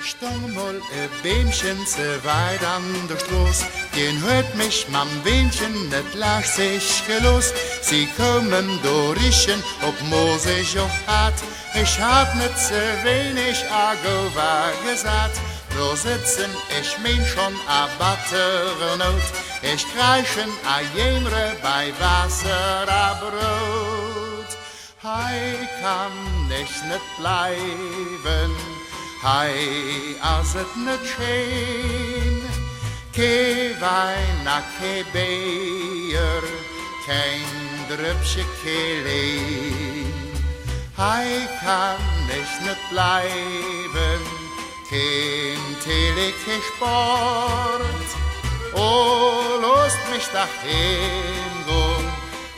Stong mal ein Bähnchen zu weit an der Straße. Den hört mich mam Bähnchen nicht leicht sich gelost. Sie kommen durchchen, ob Moos ich auch hat. Ich hab nicht so wenig Agova gesagt. Nur sitzen ich mein schon a battere Not. Ich kreichen a jemre bei Wasser a Brot. Hei kann ich nicht bleiben. Hei, als het niet scheen, ke Wein, ke Bier, kein Drüppchen, ke Lein. Hei kann ich nicht bleiben, kein Tele, ke Sport. Oh, lost mich dahin,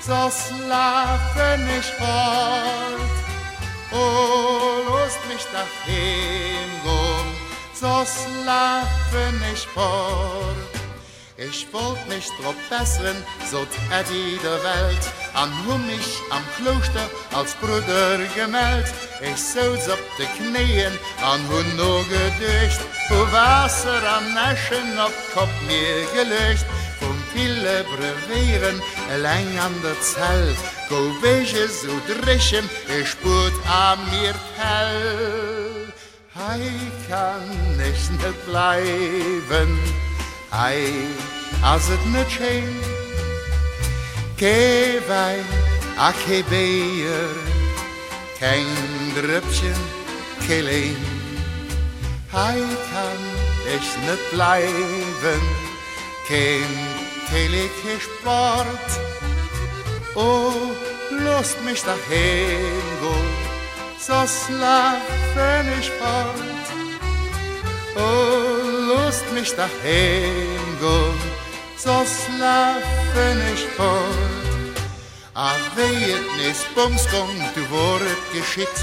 so schlafen ich fort. Oh, lost mich dahin, so schlafen ich fort. Ich wollt nicht drauf bessern, so Eddie der Welt, an mich am Kloster als Bruder gemeldet. Ich soll's auf die Knien, an nur gedücht, wo Wasser am Naschen auf Kopf mir gelöscht. Vom viele Brevieren, allein an der Zell, go welche so dreschen, ich spürt an mir hell. Hei kann ich nicht bleiben, hei, als es nicht schön. Ke Wein, a ke Bier, kein Drüppchen, ke Lein. Hei kann ich nicht bleiben, kein Teleke Sport. Oh, lost mich dahin, so schlafen ich fort. Oh, lost mich dahin, so schlafen ich fort. A weet nis Bumsgong, du wurdet geschickt.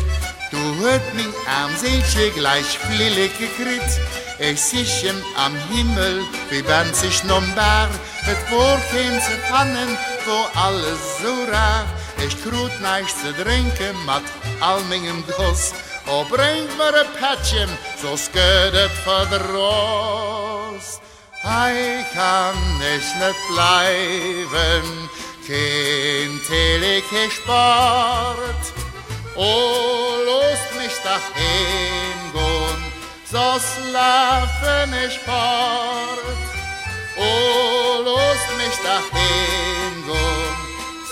Du hört mich am Seelchen gleich flillig gekriegt. Ich sich am Himmel, wie band sich nom Bar. Et Wurken zu pannen, wo alles so rar. Ich krut nichts zu trinken, mat all mingem Guss. Oh, bringt mir ein Pätchen, so sködet verdross. Hei kann ich nicht bleiben, kein Teleke Sport. Oh, lost mich dahin, so schlafen ich fort. Oh, lost mich dahin,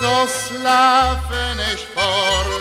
so schlafen ich fort.